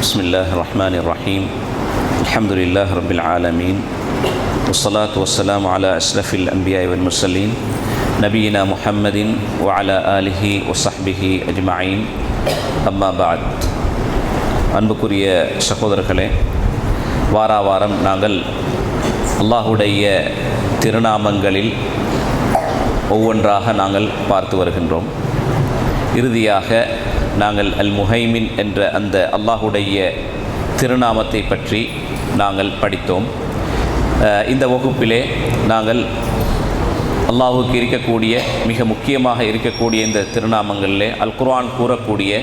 بسم الله الرحمن الرحيم الحمد لله رب العالمين والصلاة والسلام على أشرف الأنبياء والمرسلين نبينا محمد وعلى آله وصحبه أجمعين أما بعد அன்புக்குரிய சகோதரர்களே, வாராவாரம் நாங்கள் அல்லாஹுடைய திருநாமங்களில் ஒவ்வொன்றாக நாங்கள் பார்த்து வருகின்றோம். இறுதியாக நாங்கள் அல் முஹைமின் என்ற அந்த அல்லாஹுடைய திருநாமத்தை பற்றி நாங்கள் படித்தோம். இந்த வகுப்பிலே நாங்கள் அல்லாஹுக்கு இருக்கக்கூடிய மிக முக்கியமாக இருக்கக்கூடிய இந்த திருநாமங்களிலே அல் குர்ஆன் கூறக்கூடிய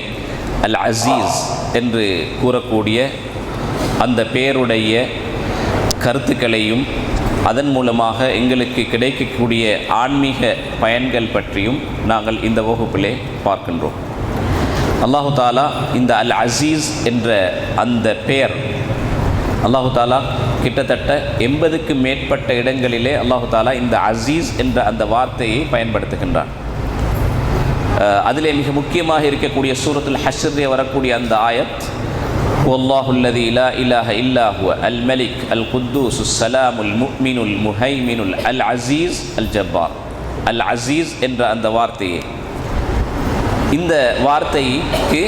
அல் அசீஸ் என்று கூறக்கூடிய அந்த பெயருடைய கருத்துக்களையும் அதன் மூலமாக எங்களுக்கு கிடைக்கக்கூடிய ஆன்மீக பயன்கள் பற்றியும் நாங்கள் இந்த வகுப்பிலே பார்க்கின்றோம். அல்லாஹு தாலா இந்த அல் அசீஸ் என்ற அந்த பெயர் அல்லாஹு தாலா கிட்டத்தட்ட 80க்கு மேற்பட்ட இடங்களிலே அல்லாஹு தாலா இந்த அசீஸ் என்ற அந்த வார்த்தையை பயன்படுத்துகின்றான். அதிலே மிக முக்கியமாக இருக்கக்கூடிய சூரத்துல் ஹஷ்ரிலே வரக்கூடிய அந்த ஆயத், வல்லாஹுல்லதி லா இலாஹ இல்லா ஹுவ அல் மலிக் அல் குத்தூஸ் ஸலாமுல் முஃமினுல் முஹைமினுல் அல் அசீஸ் அல் ஜப்பார். அல் அசீஸ் என்ற அந்த வார்த்தையை, இந்த வார்த்தைக்கு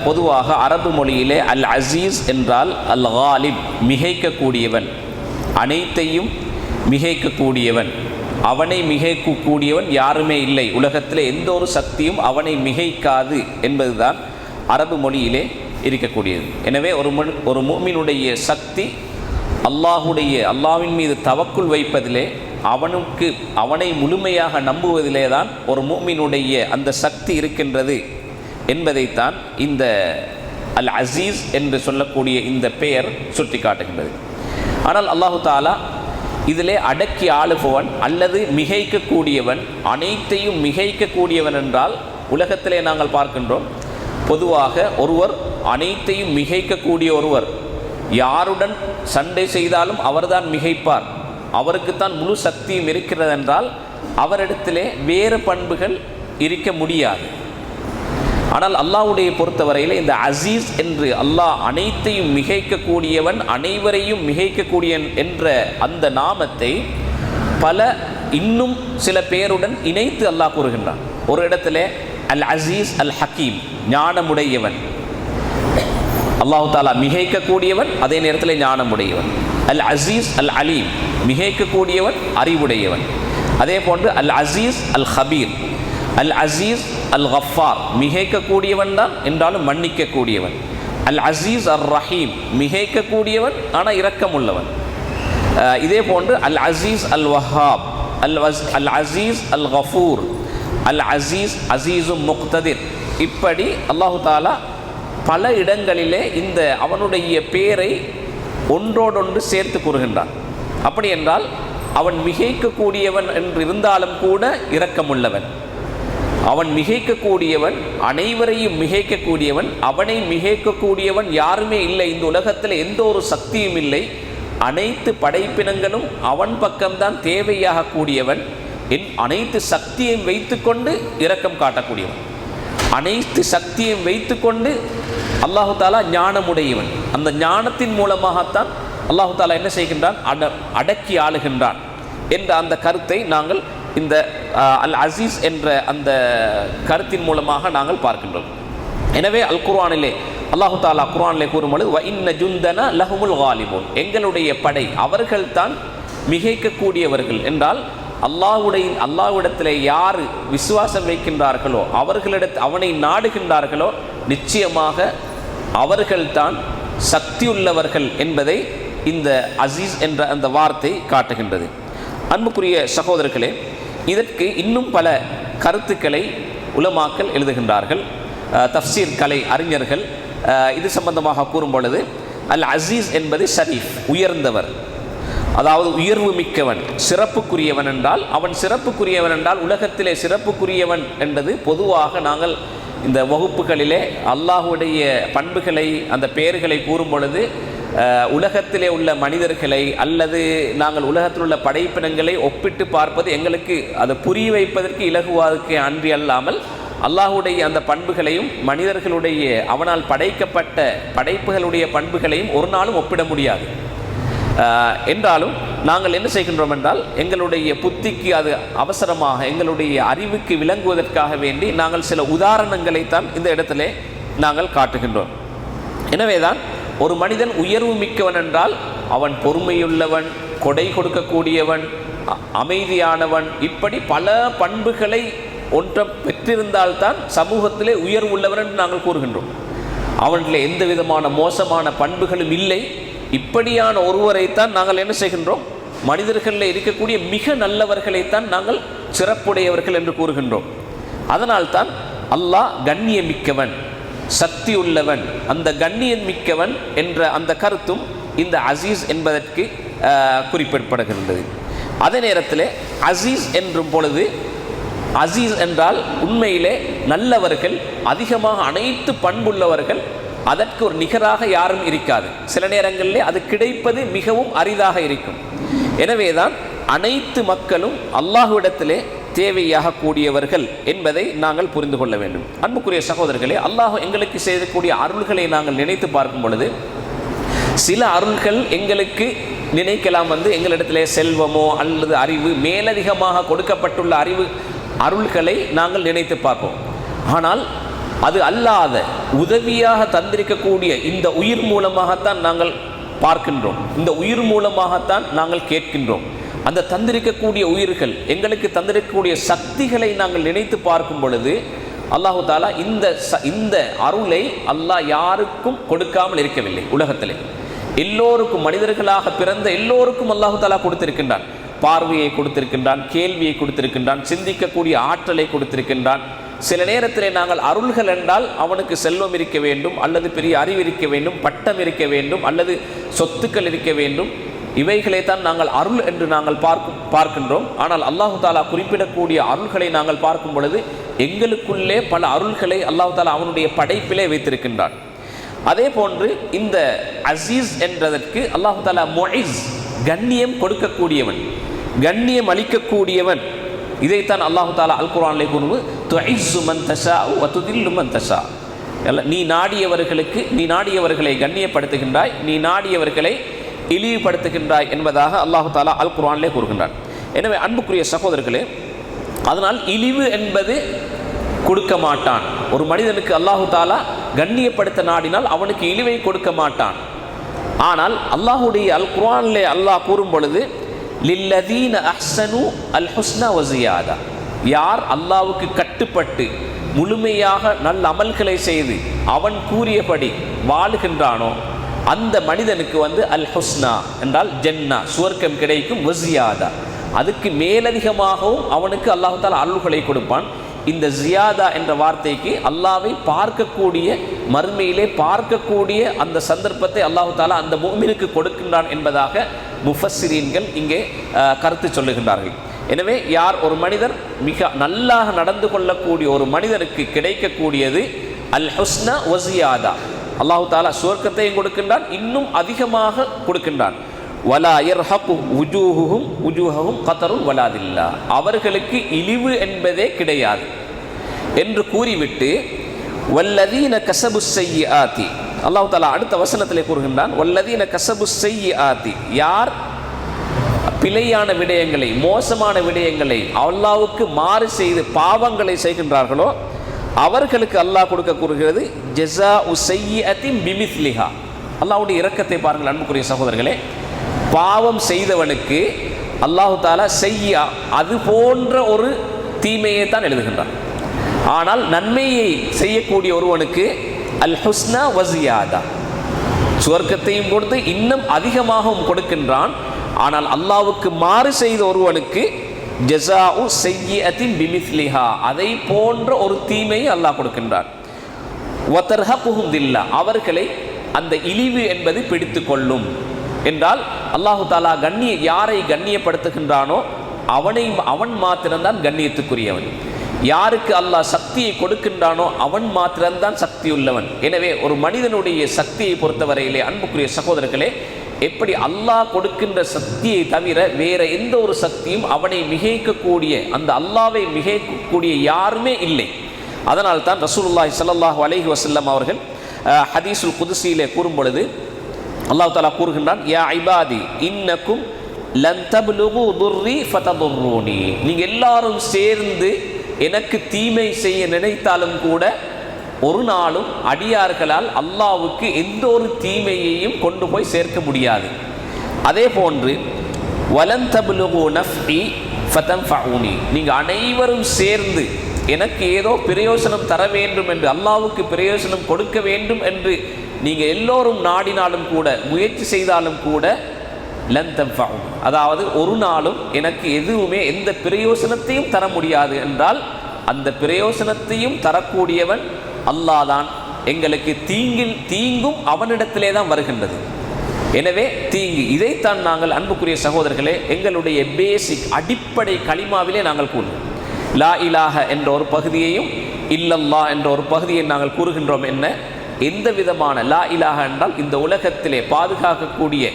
பொதுவாக அரபு மொழியிலே அல் அசீஸ் என்றால் அல் காலிப், மிகைக்கக்கூடியவன், அனைத்தையும் மிகைக்கக்கூடியவன், அவனை மிகைக்கக்கூடியவன் யாருமே இல்லை, உலகத்தில் எந்த ஒரு சக்தியும் அவனை மிகைக்காது என்பதுதான் அரபு மொழியிலே இருக்கக்கூடியது. எனவே ஒரு முஃமினுடைய சக்தி அல்லாஹ்வின் மீது தவக்குல் வைப்பதிலே, அவனை முழுமையாக நம்புவதிலே தான் ஒரு முஃமினுடைய அந்த சக்தி இருக்கின்றது என்பதைத்தான் இந்த அல் அசீஸ் என்று சொல்லக்கூடிய இந்த பெயர் சுட்டி காட்டுகின்றது. ஆனால் அல்லாஹு தாலா இதிலே அடக்கி ஆளுபவன் அல்லது மிகைக்கக்கூடியவன், அனைத்தையும் மிகைக்கக்கூடியவன் என்றால் உலகத்திலே நாங்கள் பார்க்கின்றோம். பொதுவாக ஒருவர் அனைத்தையும் மிகைக்கக்கூடிய ஒருவர் யாருடன் சண்டை செய்தாலும் அவர்தான் மிகைப்பார், அவருக்குத்தான் முழு சக்தியும் இருக்கிறது என்றால் அவரிடத்திலே வேறு பண்புகள் இருக்க முடியாது. ஆனால் அல்லாஹ்வுடைய பொறுத்தவரையில் இந்த அசீஸ் என்று அல்லாஹ் அனைத்தையும் மிகைக்கக்கூடியவன், அனைவரையும் மிகைக்கக்கூடியவன் என்ற அந்த நாமத்தை இன்னும் சில பேருடன் இணைத்து அல்லாஹ் கூறுகின்றான். ஒரு இடத்துல அல் அசீஸ் அல் ஹக்கீம், ஞானமுடையவன். அல்லாஹு தாலா மிகைக்கக்கூடியவன், அதே நேரத்தில் ஞானமுடையவன். அல் அசீஸ் அல் அலீம், மிகைக்கக்கூடியவன், அறிவுடையவன். அதே போன்று அல் அசீஸ் அல் ஹபீர், அல் அசீஸ் அல் கஃபார், மிகைக்கக்கூடியவன் தான் என்றாலும் மன்னிக்கக்கூடியவன். அல் அசீஸ் அர் ரஹீம், மிகைக்கக்கூடியவன் ஆனால் இரக்கமுள்ளவன். இதே போன்று அல் அசீஸ் அல் வஹாப், அல் அசீஸ் அல் கஃபூர், அல் அசீஸ் அசீஸும் முக்ததிர். இப்படி அல்லாஹு தாலா பல இடங்களிலே இந்த அவனுடைய பேரை ஒன்றோடொன்று சேர்த்து கூறுகின்றான். அப்படி என்றால் அவன் மிகைக்கக்கூடியவன் என்று இருந்தாலும் கூட இரக்கமுள்ளவன், அவன் மிகைக்கக்கூடியவன், அனைவரையும் மிகைக்கக்கூடியவன், அவனை மிகைக்கக்கூடியவன் யாருமே இல்லை, இந்த உலகத்தில் எந்த ஒரு சக்தியும் இல்லை, அனைத்து படைப்பினங்களும் அவன் பக்கம்தான் தேவையாக கூடியவன், அனைத்து சக்தியையும் வைத்துக்கொண்டு இரக்கம் காட்டக்கூடியவன், அனைத்து சக்தியையும் வைத்துக்கொண்டு அல்லாஹு தாலா ஞானமுடையவன். அந்த ஞானத்தின் மூலமாகத்தான் அல்லாஹு தாலா என்ன செய்கின்றான், அடக்கி ஆளுகின்றான் என்ற அந்த கருத்தை நாங்கள் இந்த அல் அசீஸ் என்ற அந்த கருத்தின் மூலமாக நாங்கள் பார்க்கின்றோம். எனவே அல் குர்ஆனிலே அல்லாஹு தாலா குர்ஆனிலே கூறும்பொழுது வ இன்ன ஜுந்தனா லஹுமுல் காலிபூன், எங்களுடைய படை அவர்கள்தான் மிகைக்கக்கூடியவர்கள் என்றால் அல்லாஹ்விடத்திலே யார் விசுவாசம் வைக்கின்றார்களோ, அவனை நாடுகின்றார்களோ, நிச்சயமாக அவர்கள்தான் சக்தியுள்ளவர்கள் என்பதை இந்த அசீஸ் என்ற அந்த வார்த்தை காட்டுகின்றது. அன்புக்குரிய சகோதரர்களே, இதற்கு இன்னும் பல கருத்துக்களை உலமாக்கள் எழுதுகின்றார்கள். தஃப்சீர் கலை அறிஞர்கள் இது சம்பந்தமாக கூறும் பொழுது அல் அசீஸ் என்பது ஷரீஃப், உயர்ந்தவர், அதாவது உயர்வு மிக்கவன், சிறப்புக்குரியவன் என்றால் அவன் சிறப்புக்குரியவன் என்றால் உலகத்திலே சிறப்புக்குரியவன் என்பது பொதுவாக நாங்கள் இந்த வகுப்புகளிலே அல்லாஹுடைய பண்புகளை அந்த பெயர்களை கூறும் பொழுது உலகத்திலே உள்ள மனிதர்களை அல்லது நாங்கள் உலகத்தில் உள்ள படைப்பினங்களை ஒப்பிட்டு பார்ப்பது எங்களுக்கு அதை புரிய வைப்பதற்கு இலகுவாதுக்கு அன்றி அல்லாமல் அல்லாஹுடைய அந்த பண்புகளையும் மனிதர்களுடைய அவனால் படைக்கப்பட்ட படைப்புகளுடைய பண்புகளையும் ஒரு நாளும் ஒப்பிட முடியாது. என்றாலும் நாங்கள் என்ன செய்கின்றோம் என்றால், எங்களுடைய புத்திக்கு அது அவசரமாக எங்களுடைய அறிவுக்கு விளங்குவதற்காக வேண்டி நாங்கள் சில உதாரணங்களைத்தான் இந்த இடத்திலே நாங்கள் காட்டுகின்றோம். எனவேதான் ஒரு மனிதன் உயர்வு மிக்கவன் என்றால் அவன் பொறுமையுள்ளவன், கொடை கொடுக்கக்கூடியவன், அமைதியானவன், இப்படி பல பண்புகளை ஒன்றை பெற்றிருந்தால்தான் சமூகத்திலே உயர்வுள்ளவன் என்று நாங்கள் கூறுகின்றோம். அவனில் எந்த விதமான மோசமான பண்புகளும் இல்லை. இப்படியான ஒருவரைத்தான் நாங்கள் என்ன செய்கின்றோம், மனிதர்களில் இருக்கக்கூடிய மிக நல்லவர்களைத்தான் நாங்கள் சிறப்புடையவர்கள் என்று கூறுகின்றோம். அதனால்தான் அல்லாஹ் கண்ணியமிக்கவன், சக்தி உள்ளவன், அந்த கண்ணியம் மிக்கவன் என்ற அந்த கருத்தும் இந்த அசீஸ் என்பதற்கு குறிப்பிடப்படுகின்றது. அதே நேரத்தில் அசீஸ் என்றும் பொழுது, அசீஸ் என்றால் உண்மையிலே நல்லவர்கள், அதிகமாக அனைத்து பண்புள்ளவர்கள், அதற்கு ஒரு நிகராக யாரும் இருக்காது. சில நேரங்களிலே அது கிடைப்பது மிகவும் அரிதாக இருக்கும். எனவேதான் அனைத்து மக்களும் அல்லாஹ்விடத்திலே தேவையாக கூடியவர்கள் என்பதை நாங்கள் புரிந்து கொள்ள வேண்டும். அன்புக்குரிய சகோதரர்களே, அல்லாஹ் எங்களுக்கு செய்யக்கூடிய அருள்களை நாங்கள் நினைத்து பார்க்கும் பொழுது, சில அருள்கள் எங்களுக்கு நினைக்கலாம் எங்களிடத்திலே செல்வமோ அல்லது அறிவு, மேலதிகமாக கொடுக்கப்பட்டுள்ள அருள்களை நாங்கள் நினைத்து பார்ப்போம். ஆனால் அது அல்லாத உதவியாக தந்திருக்கக்கூடிய இந்த உயிர் மூலமாகத்தான் நாங்கள் பார்க்கின்றோம், இந்த உயிர் மூலமாகத்தான் நாங்கள் கேட்கின்றோம். அந்த தந்திருக்கக்கூடிய உயிர்கள், எங்களுக்கு தந்திருக்கக்கூடிய சக்திகளை நாங்கள் நினைத்து பார்க்கும் பொழுது, அல்லாஹு தாலா இந்த அருளை அல்லாஹ் யாருக்கும் கொடுக்காமல் இருக்கவில்லை. உலகத்திலே எல்லோருக்கும், மனிதர்களாக பிறந்த எல்லோருக்கும் அல்லாஹு தாலா கொடுத்திருக்கின்றான். பார்வையை கொடுத்திருக்கின்றான், கேள்வியை கொடுத்திருக்கின்றான், சிந்திக்கக்கூடிய ஆற்றலை கொடுத்திருக்கின்றான். சில நேரத்திலே நாங்கள் அருள்கள் என்றால் அவனுக்கு செல்வம் இருக்க வேண்டும், அல்லது பெரிய அறிவு இருக்க வேண்டும், பட்டம் இருக்க வேண்டும், அல்லது சொத்துக்கள் இருக்க வேண்டும். இவைகளை தான் நாங்கள் அருள் என்று நாங்கள் பார்க்கின்றோம். ஆனால் அல்லாஹு தாலா குறிப்பிடக்கூடிய அருள்களை நாங்கள் பார்க்கும் பொழுது எங்களுக்குள்ளே பல அருள்களை அல்லாஹு தாலா அவனுடைய படைப்பிலே வைத்திருக்கின்றான். அதே போன்று இந்த அசீஸ் என்றதற்கு அல்லாஹு தாலா முஇஸ், கண்ணியம் கொடுக்கக்கூடியவன், கண்ணியம் அளிக்கக்கூடியவன். இதைத்தான் அல்லாஹு தாலா அல் குர்ஆனிலே கூறுவது, துஇஸ்ஸு மன் தஷாஉ வ துதில்லு மன் தஷா. நீ நாடியவர்களை கண்ணியப்படுத்துகின்றாய், நீ நாடியவர்களை இழிவுபடுத்துகின்றாய் என்பதாக அல்லாஹு தாலா அல் குர்ஆனிலே கூறுகின்றான். எனவே அன்புக்குரிய சகோதரர்களே, அதனால் இழிவு என்பது கொடுக்க மாட்டான். ஒரு மனிதனுக்கு அல்லாஹு தாலா கண்ணியப்படுத்த நாடினால் அவனுக்கு இழிவை கொடுக்க மாட்டான். ஆனால் அல்லாஹுடைய அல் குர்ஆனிலே அல்லாஹ் கூறும் பொழுது, லில்லதீன அஹ்ஸனு அல் ஹுஸ்னா வ ஸியாதா, யார் அல்லாஹ்வுக்கு கட்டுப்பட்டு முழுமையாக நல்ல அமல்களை செய்து அவன் கூறியபடி வாழுகின்றானோ அந்த மனிதனுக்கு அல் ஹுஸ்னா என்றால் ஜன்னா, சுவர்க்கம் கிடைக்கும், வ ஸியாதா, அதுக்கு மேலதிகமாகவும் அவனுக்கு அல்லாஹ் தஆலா அருள்களை கொடுப்பான். இந்த ஜியாதா என்ற வார்த்தைக்கு அல்லாஹ்வை பார்க்கக்கூடிய, மறுமையிலே பார்க்கக்கூடிய அந்த சந்தர்ப்பத்தை அல்லாஹ் தஆலா அந்த முஃமினுக்கு கொடுக்கின்றான் என்பதாக முஃபஸ்ஸிரீன்கள் இங்கே கருத்து சொல்லுகின்றார்கள். எனவே யார் ஒரு மனிதர் மிக நல்லாக நடந்து கொள்ளக்கூடிய ஒரு மனிதருக்கு கிடைக்கக்கூடியது அல் ஹுஸ்னா வ ஸியாதா. அல்லாஹ் தஆலா சுவர்க்கத்தையும் கொடுக்கின்றான், இன்னும் அதிகமாக கொடுக்கின்றான். வலா யர்ஹகு வுஜூஹும் கதருன் வலா தில்லா, அவர்களுக்கு இழிவு என்பதே கிடையாது என்று கூறிவிட்டு, வல்லதீன கஸபு ஸய்யிஆத்தி, அல்லாஹ் தஆலா அடுத்த வசனத்திலே கூறுகின்றான், வல்லதீன கஸபு ஸய்யிஆத்தி, யார் பிழையான விடயங்களை, மோசமான விடயங்களை, அல்லாஹ்வுக்கு மாறு செய்து பாவங்களை செய்கின்றார்களோ அவர்களுக்கு அல்லாஹ் கொடுக்க கூறுகிறது ஜஸாஉ ஸய்யிஅத்தின் பிமிஸ்லிஹா. அல்லாஹ்வுடைய இரக்கத்தை பாருங்கள் அன்புக்குரிய சகோதரர்களே. பாவம் செய்தவனுக்கு அல்லாஹு தாலா செய்யா, அது போன்ற ஒரு தீமையை தான் எழுதுகின்றான். ஆனால் நன்மையை செய்யக்கூடிய ஒருவனுக்கு அல் ஹுஸ்னா வ ஸியாதா, சுவர்க்கத்தையும் கொடுத்து இன்னும் அதிகமாகவும் கொடுக்கின்றான். ஆனால் அல்லாஹ்வுக்கு மாறு செய்த ஒருவனுக்கு ஜஸாஉ ஸய்யிஅத்தின் பிமிஸ்லிஹா, அதை போன்ற ஒரு தீமையை அல்லாஹ் கொடுக்கின்றான். வ தர்ஹகுஹும் தில்லா, அவர்களை அந்த இழிவு என்பது பிடித்து கொள்ளும் என்றால், அல்லாஹு தாலா யாரை கண்ணியப்படுத்துகின்றானோ அவன் மாத்திரம்தான் கண்ணியத்துக்குரியவன். யாருக்கு அல்லாஹ் சக்தியை கொடுக்கின்றானோ அவன் மாத்திரம்தான் சக்தி உள்ளவன். எனவே ஒரு மனிதனுடைய சக்தியை பொறுத்தவரையிலே அன்புக்குரிய சகோதரர்களே, எப்படி அல்லாஹ் கொடுக்கின்ற சக்தியை தவிர வேற எந்த ஒரு சக்தியும் அவனை மிகைக்கக்கூடிய, அந்த அல்லாஹ்வை மிகைக்கக்கூடிய யாருமே இல்லை. அதனால் தான் ரசூலுல்லாஹி ஸல்லல்லாஹு அலைஹி வஸல்லம் அவர்கள் ஹதீஸுல் குதுஸியிலே கூறும் பொழுது அல்லாஹ் தஆலா கூறுகின்றான், யா இபாதி இன்னக்கும் லன் தப்லுகு துர்ரி ஃபததுர்ரூனி. நீங்கள் எல்லாரும் சேர்ந்து எனக்கு தீமை செய்ய நினைத்தாலும் கூட ஒரு நாளும் அடியார்களால் அல்லாஹ்வுக்கு எந்த ஒரு தீமையையும் கொண்டு போய் சேர்க்க முடியாது. அதே போன்று வலன் தப்லுகு நஃப்இ ஃபதன்ஃபஊனி. நீங்கள் அனைவரும் சேர்ந்து எனக்கு ஏதோ பிரயோசனம் தர வேண்டும் என்று, அல்லாஹ்வுக்கு பிரயோசனம் கொடுக்க வேண்டும் என்று நீங்கள் எல்லோரும் நாடினாலும் கூட, முயற்சி செய்தாலும் கூட லன் தன்ஃபஊ, அதாவது ஒரு நாளும் எனக்கு எதுவுமே எந்த பிரயோசனத்தையும் தர முடியாது என்றால், அந்த பிரயோசனத்தையும் தரக்கூடியவன் அல்லாஹ் தான். எங்களுக்கு தீங்கும் அவனிடத்திலே தான் வருகின்றது. எனவே தீங்கு, இதைத்தான் நாங்கள் அன்புக்குரிய சகோதரர்களே எங்களுடைய பேசிக் அடிப்படை கலிமாவிலே நாங்கள் கூறுவோம். லா இலாஹ என்ற ஒரு பகுதியையும் இல்லல்லாஹ் என்ற ஒரு பகுதியை நாங்கள் கூறுகின்றோம். என்ன, எந்த விதமான லா இலாஹ என்றால் இந்த உலகத்திலே பாதுகாக்கக்கூடிய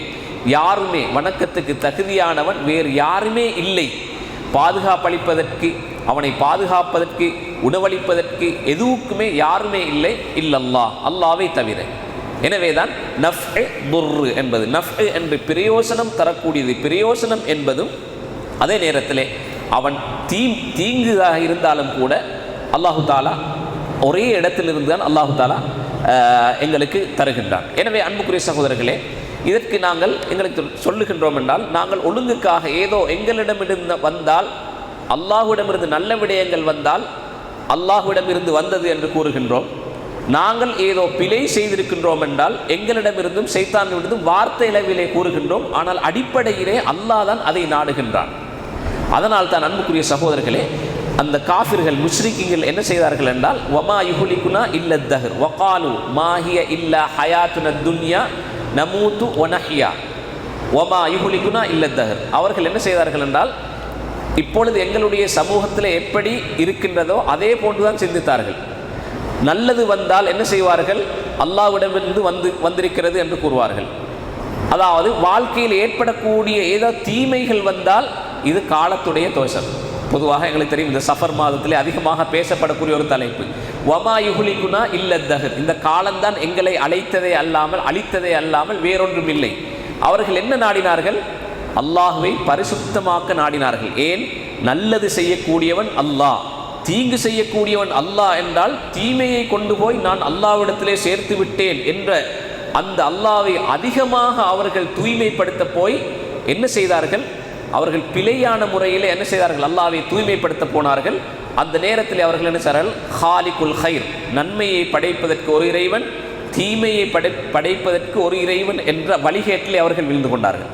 யாருமே, வணக்கத்துக்கு தகுதியானவன் வேறு யாருமே இல்லை, பாதுகாப்பளிப்பதற்கு, அவனை பாதுகாப்பதற்கு, உணவளிப்பதற்கு எதுவுக்குமே யாருமே இல்லை இல்லல்லாஹ், அல்லாஹ்வை தவிர. எனவேதான் நஃப்இ துர்ரு என்பது, நஃப்இ என்று பிரயோசனம் தரக்கூடியது, பிரயோசனம் என்பதும் அதே நேரத்திலே அவன் தீங்குதாக இருந்தாலும் கூட அல்லாஹு தாலா ஒரே இடத்திலிருந்து தான் அல்லாஹு தாலா எங்களுக்கு தருகின்றான். எனவே அன்புக்குரிய சகோதரர்களே, இதற்கு நாங்கள் எங்களுக்கு சொல்லுகின்றோம் என்றால், நாங்கள் ஒழுங்குக்காக ஏதோ எங்களிடமிருந்து வந்தால், அல்லாஹ்விடமிருந்து நல்ல விடயங்கள் வந்தால் அல்லாஹ்விடமிருந்து வந்தது என்று கூறுகின்றோம். நாங்கள் ஏதோ பிழை செய்திருக்கின்றோம் என்றால் எங்களிடமிருந்தும் சைத்தானிடமிருந்தும் வார்த்தை அளவிலே கூறுகின்றோம். ஆனால் அடிப்படையிலே அல்லாஹ் தான் அதை நாடுகின்றான். அதனால் தான் அன்புக்குரிய சகோதரர்களே, அந்த காஃபிர்கள், முஷ்ரிக்கீங்கள் என்ன செய்தார்கள் என்றால், வமா யுஹ்லிகுனா இல்ல தஹர் வகாலு மாஹிய இல்லா ஹயாத்துன துன்யா நமூத்து வனஹ்யா வமா யுஹ்லிகுனா இல்ல தஹர். அவர்கள் என்ன செய்தார்கள் என்றால், இப்பொழுது எங்களுடைய சமூகத்தில் எப்படி இருக்கின்றதோ அதே போன்றுதான் சிந்தித்தார்கள். நல்லது வந்தால் என்ன செய்வார்கள், அல்லாஹ்விடமிருந்து வந்திருக்கிறது என்று கூறுவார்கள். அதாவது வாழ்க்கையில் ஏற்படக்கூடிய ஏதோ தீமைகள் வந்தால் இது காலத்துடைய தோஷம். பொதுவாக எங்களுக்கு தெரியும், இந்த சஃபர் மாதத்திலே அதிகமாக பேசப்படக்கூடிய ஒரு தலைப்பு வமா யுஹ்லிகுனா இல்ல தஹர். இந்த காலம்தான் எங்களை அழித்ததே அல்லாமல் வேறொன்றும் இல்லை. அவர்கள் என்ன நாடினார்கள், அல்லாஹ்வை பரிசுத்தமாக்க நாடினார்கள். ஏன், நல்லது செய்யக்கூடியவன் அல்லாஹ், தீங்கு செய்யக்கூடியவன் அல்லாஹ் என்றால் தீமையை கொண்டு போய் நான் அல்லாஹ்விடத்திலே சேர்த்து விட்டேன் என்ற அந்த அல்லாஹ்வை அதிகமாக அவர்கள் தூய்மைப்படுத்த போய் என்ன செய்தார்கள், அவர்கள் பிழையான முறையில் என்ன செய்தார்கள், அல்லாஹ்வை தூய்மைப்படுத்த போனார்கள். அந்த நேரத்தில் அவர்கள் என்ன செய்தார்கள், ஹாலிகுல் ஹைர், நன்மையை படைப்பதற்கு ஒரு இறைவன், தீமையை படைப்பதற்கு ஒரு இறைவன் என்ற வழிகேட்டிலே அவர்கள் விழுந்து கொண்டார்கள்.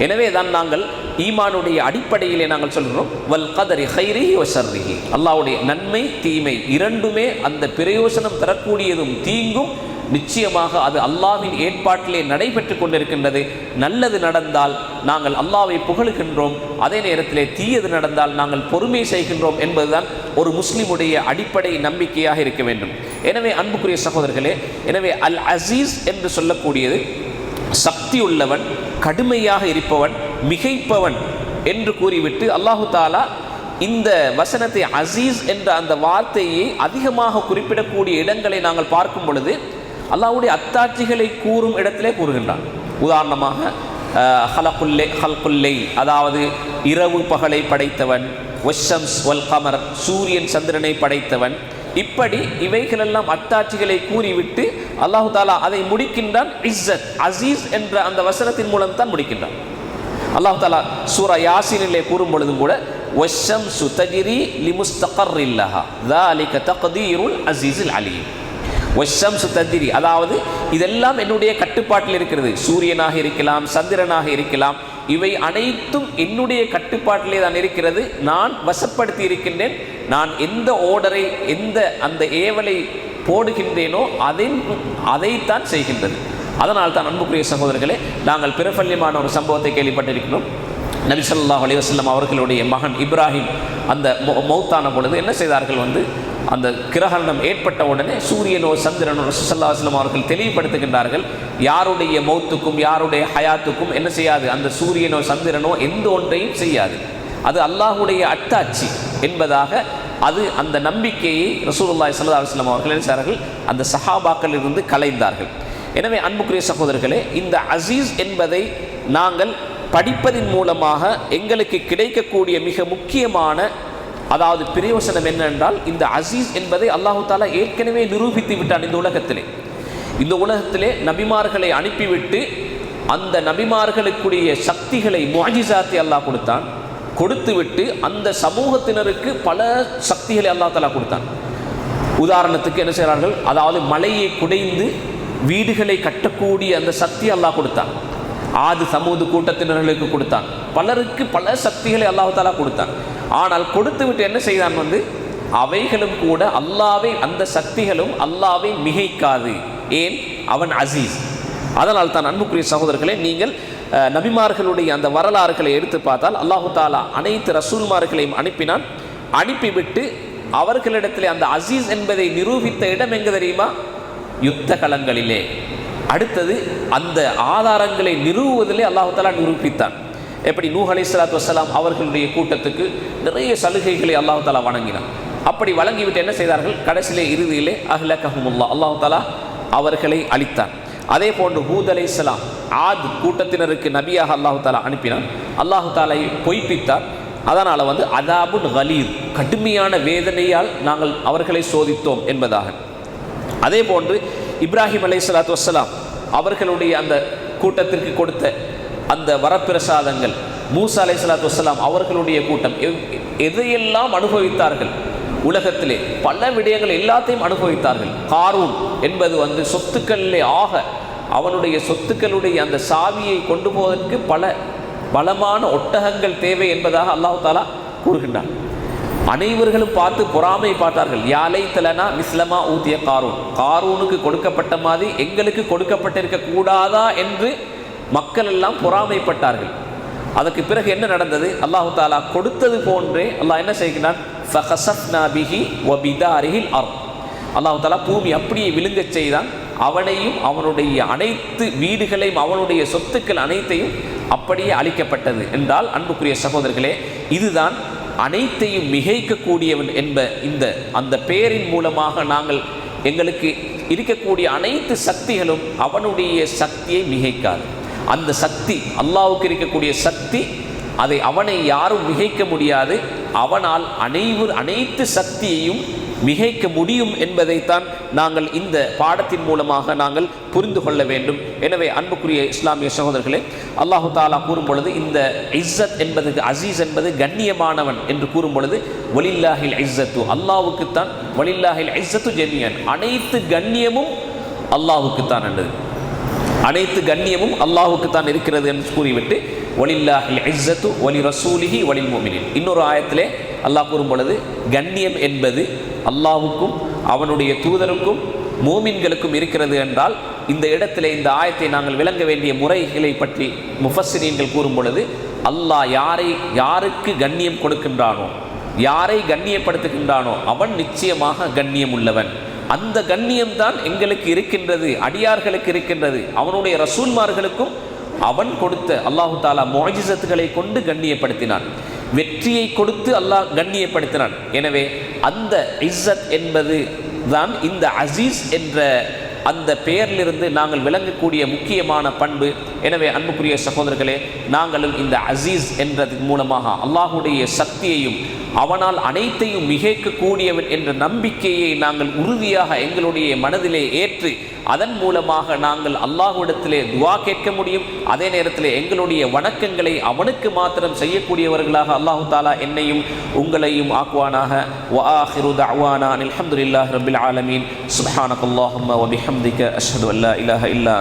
எனவே தான் நாங்கள் ஈமானுடைய அடிப்படையிலே நாங்கள் சொல்கிறோம், வல் கதரி ஹைரிஹி வ ஷர்ரிஹி, அல்லாஹ்வுடைய நன்மை தீமை இரண்டுமே, அந்த பிரயோசனம் தரக்கூடியதும் தீங்கும் நிச்சயமாக அது அல்லாஹ்வின் ஏற்பாட்டிலே நடைபெற்று கொண்டிருக்கின்றது. நல்லது நடந்தால் நாங்கள் அல்லாஹ்வை புகழுகின்றோம், அதே நேரத்திலே தீயது நடந்தால் நாங்கள் பொறுமை செய்கின்றோம் என்பதுதான் ஒரு முஸ்லிமுடைய அடிப்படை நம்பிக்கையாக இருக்க வேண்டும். எனவே அன்புக்குரிய சகோதரர்களே, எனவே அல் அசீஸ் என்று சொல்லக்கூடியது சக்தி உள்ளவன், கடுமையாக இருப்பவன், மிகைப்பவன் என்று கூறிவிட்டு அல்லாஹு தாலா இந்த வசனத்தை அசீஸ் என்ற அந்த வார்த்தையை அதிகமாக குறிப்பிடக்கூடிய இடங்களை நாங்கள் பார்க்கும் பொழுது அல்லாஹ்வுடைய அத்தாட்சிகளை கூறும் இடத்திலே கூறுகின்றான். உதாரணமாக ஹல்குல்லை, அதாவது இரவு பகலை படைத்தவன், வஷம்ஸ் வல் கமர், சூரியன் சந்திரனை படைத்தவன், இப்படி இவைகளெல்லாம் அத்தாட்சிகளை கூறிவிட்டு அல்லாஹு தாலா அதை முடிக்கின்றான். இஸ்ஸத் அசீஸ் என்ற அந்த வசனத்தின் மூலம் தான் முடிக்கின்றான். அல்லாஹு தாலா சூரா யாசீனிலே கூறும் பொழுதும் கூட வஷம்சு தஜ்ரி லிமுஸ்தகர்ரின் லஹா ذلك தக்தீருல் அஸீஸில் அலீம். வஷம்சு தஜ்ரி, அதாவது இதெல்லாம் என்னுடைய கட்டுப்பாட்டில் இருக்கிறது. சூரியனாக இருக்கலாம், சந்திரனாக இருக்கலாம், இவை அனைத்தும் என்னுடைய கட்டுப்பாட்டிலே தான் இருக்கிறது. நான் வசப்படுத்தி இருக்கின்றேன். நான் எந்த ஓர்டரை, எந்த அந்த ஏவலை போடுகின்றேனோ அதைத்தான் செய்கின்றது. அதனால் தான் அன்புக்குரிய சகோதரர்களே, நாங்கள் பிரபல்யமான ஒரு சம்பவத்தை கேள்விப்பட்டிருக்கிறோம். நபி ஸல்லல்லாஹு அலைஹி வஸல்லம் அவர்களுடைய மகன் இப்ராஹிம் அந்த மௌத்தான பொழுது என்ன செய்தார்கள், அந்த கிரகணம் ஏற்பட்ட உடனே சூரியனோ சந்திரனோ ரசூலுல்லாஹி ஸல்லல்லாஹு அலைஹி வஸல்லம் அவர்கள் தெளிவுபடுத்துகின்றார்கள், யாருடைய மௌத்துக்கும் யாருடைய ஹயாத்துக்கும் என்ன செய்யாது, அந்த சூரியனோ சந்திரனோ எந்த ஒன்றையும் செய்யாது, அது அல்லாஹ்வுடைய அத்தாட்சி என்பதாக அது அந்த நம்பிக்கையை ரசூலுல்லாஹி ஸல்லல்லாஹு அலைஹி வஸல்லம் அவர்கள் செய்தார்கள், அந்த சஹாபாக்கள் இருந்து கலைந்தார்கள். எனவே அன்புக்குரிய சகோதரர்களே, இந்த அசீஸ் என்பதை நாங்கள் படிப்பதின் மூலமாக எங்களுக்கு கிடைக்கக்கூடிய மிக முக்கியமான அதாவது பிரயோசனம் என்னென்றால், இந்த அசீஸ் என்பதை அல்லாஹு தாலா ஏற்கனவே நிரூபித்து விட்டான். இந்த உலகத்திலே நபிமார்களை அனுப்பிவிட்டு அந்த நபிமார்களுக்குரிய சக்திகளை முஅஜிசாத்தை அல்லாஹ் கொடுத்துவிட்டு அந்த சமூகத்தினருக்கு பல சக்திகளை அல்லாஹ் தாலா கொடுத்தான். உதாரணத்துக்கு என்ன செய்கிறார்கள், அதாவது மலையை குடைந்து வீடுகளை கட்டக்கூடிய அந்த சக்தி அல்லாஹ் கொடுத்தான். ஆது சமூது கூட்டத்தினர்களுக்கு கொடுத்தான். பலருக்கு பல சக்திகளை அல்லாஹ் தாலா கொடுத்தான். ஆனால் கொடுத்து விட்டு என்ன செய்தான், அவைகளும் கூட அல்லாவை, அந்த சக்திகளும் அல்லாவை மிகைக்காது. ஏன்? அவன் அசீஸ். அதனால் தான் அன்புக்குரிய சகோதரர்களே, நீங்கள் நபிமார்களுடைய அந்த வரலாறுகளை எடுத்து பார்த்தால் அல்லாஹு தாலா அனைத்து ரசூல்மார்களையும் அனுப்பினான். அனுப்பிவிட்டு அவர்களிடத்திலே அந்த அசீஸ் என்பதை நிரூபித்த இடம் எங்கே தெரியுமா? யுத்த களங்களிலே. அடுத்தது அந்த ஆதாரங்களை நிறுவுவதிலே அல்லாஹு தாலா நிரூபித்தான். எப்படி நூஹ் அலைஹிஸ்ஸலாத்து வஸ்ஸலாம் அவர்களுடைய கூட்டத்துக்கு நிறைய சலுகைகளை அல்லாஹு தாலா வழங்கினான். அப்படி வழங்கிவிட்டு என்ன செய்தார்கள், கடைசியிலே இறுதியிலே அஹ்லகஹுமுல்லாஹ், அல்லாஹு தாலா அவர்களை அழித்தான். அதே போன்று ஹூத் அலைஹிஸ்ஸலாம் ஆத் கூட்டத்தினருக்கு நபியாக அல்லாஹு தாலா அனுப்பினான். அல்லாஹு தாலை பொய்ப்பித்தார். அதனால் அதாபுன் கலீர், கடுமையான வேதனையால் நாங்கள் அவர்களை சோதித்தோம் என்பதாக. அதே போன்று இப்ராஹிம் அலைஹிஸ்ஸலாத்து வஸ்ஸலாம் அவர்களுடைய அந்த கூட்டத்திற்கு கொடுத்த அந்த வரப்பிரசாதங்கள், மூசா அலைஹிஸ்ஸலாத்து வஸ்ஸலாம் அவர்களுடைய கூட்டம் எதையெல்லாம் அனுபவித்தார்கள், உலகத்திலே பல விடயங்கள் எல்லாத்தையும் அனுபவித்தார்கள். காரூன் என்பது சொத்துக்களிலே அவனுடைய சொத்துக்களுடைய அந்த சாவியை கொண்டு போவதற்கு பல பலமான ஒட்டகங்கள் தேவை என்பதாக அல்லாஹ் தாலா கூறுகின்றான். அனைவர்களும் பார்த்து பொறாமை பார்த்தார்கள். யாலை தலனா மிஸ்லமா ஊத்திய காரூனுக்கு கொடுக்கப்பட்ட மாதிரி எங்களுக்கு கொடுக்கப்பட்டிருக்க கூடாதா என்று மக்கள் எல்லாம் பொறாமைப்பட்டார்கள். அதற்கு பிறகு என்ன நடந்தது? அல்லாஹு தாலா கொடுத்தது போன்றே அல்லாஹ் என்ன செய்கிறான், அல்லாஹு தாலா பூமி அப்படியே விழுங்கச் செய்தான். அவனையும் அவனுடைய அனைத்து வீடுகளையும் அவனுடைய சொத்துக்கள் அனைத்தையும் அப்படியே அழிக்கப்பட்டது என்றால், அன்புக்குரிய சகோதரர்களே, இதுதான் அனைத்தையும் மிகைக்கக்கூடியவன் என்ப அந்த பெயரின் மூலமாக நாங்கள் எங்களுக்கு இருக்கக்கூடிய அனைத்து சக்திகளும் அவனுடைய சக்தியை மிகைக்காது. அந்த சக்தி அல்லாஹ்வுக்கு இருக்கக்கூடிய சக்தி, அதை அவனை யாரும் மிகைக்க முடியாது. அவனால் அனைத்து சக்தியையும் மிகைக்க முடியும் என்பதைத்தான் நாங்கள் இந்த பாடத்தின் மூலமாக நாங்கள் புரிந்து கொள்ள வேண்டும். எனவே அன்புக்குரிய இஸ்லாமிய சகோதரர்களே, அல்லாஹு தாலா கூறும் பொழுது இந்த இஸ்ஸத் என்பது, அசீஸ் என்பது கண்ணியமானவன் என்று கூறும் பொழுது, வலில்லாஹில் இஸ்ஸத்து, அல்லாஹ்வுக்குத்தான், வலில்லாஹில் இஸ்ஸத்து ஜமீஅன், அனைத்து கண்ணியமும் அல்லாஹ்வுக்குத்தான் என்றது, அனைத்து கண்ணியமும் அல்லாஹ்வுக்குத்தான் இருக்கிறது என்று கூறிவிட்டு, வலில்லாஹில் இஸ்ஸத்து வலி ரசூலிஹி வலில் முஃமினீன், இன்னொரு ஆயத்திலே அல்லாஹ் கூறும் பொழுது கண்ணியம் என்பது அல்லாஹ்வுக்கும் அவனுடைய தூதருக்கும் மூமின்களுக்கும் இருக்கிறது என்றால், இந்த இடத்திலே இந்த ஆயத்தை நாங்கள் விளங்க வேண்டிய முறைகளை பற்றி முஃபஸ்ஸிரீன்கள் கூறும் பொழுது, அல்லாஹ் யாருக்கு கண்ணியம் கொடுக்கின்றானோ, யாரை கண்ணியப்படுத்துகின்றானோ அவன் நிச்சயமாக கண்ணியம் உள்ளவன். அந்த கண்ணியம்தான் எங்களுக்கு இருக்கின்றது, அடியார்களுக்கு இருக்கின்றது. அவனுடைய ரசூல்மார்களுக்கும் அவன் கொடுத்த அல்லாஹு தாலா முஅஜிசத்துகளை கொண்டு கண்ணியப்படுத்தினான், வெற்றியை கொடுத்து அல்லாஹ் கண்ணியப்படுத்தினான். எனவே அந்த இஸ்ஸத் என்பது தான் இந்த அசீஸ் என்ற அந்த பெயரிலிருந்து நாங்கள் விளங்கக்கூடிய முக்கியமான பண்பு. எனவே அன்புக்குரிய சகோதரர்களே, நாங்களும் இந்த அசீஸ் என்றதன் மூலமாக அல்லாஹுடைய சக்தியையும் அவனால் அனைத்தையும் மிகைக்கக்கூடியவன் என்ற நம்பிக்கையை நாங்கள் உறுதியாக எங்களுடைய மனதிலே ஏற்று அதன் மூலமாக நாங்கள் அல்லாஹ்விடத்திலே துஆ கேட்க முடியும். அதே நேரத்தில் எங்களுடைய வணக்கங்களை அவனுக்கு மாத்திரம் செய்யக்கூடியவர்களாக அல்லாஹு தாலா என்னையும் உங்களையும் ஆக்குவானாக. வ ஆகிரு தஅவானா அல்ஹம்துலில்லாஹி ரப்பில் ஆலமீன். சுப்ஹானக்கல்லாஹும்ம வ பிஹம்திக அஷ்ஹது அல்லா இலாஹா இல்லா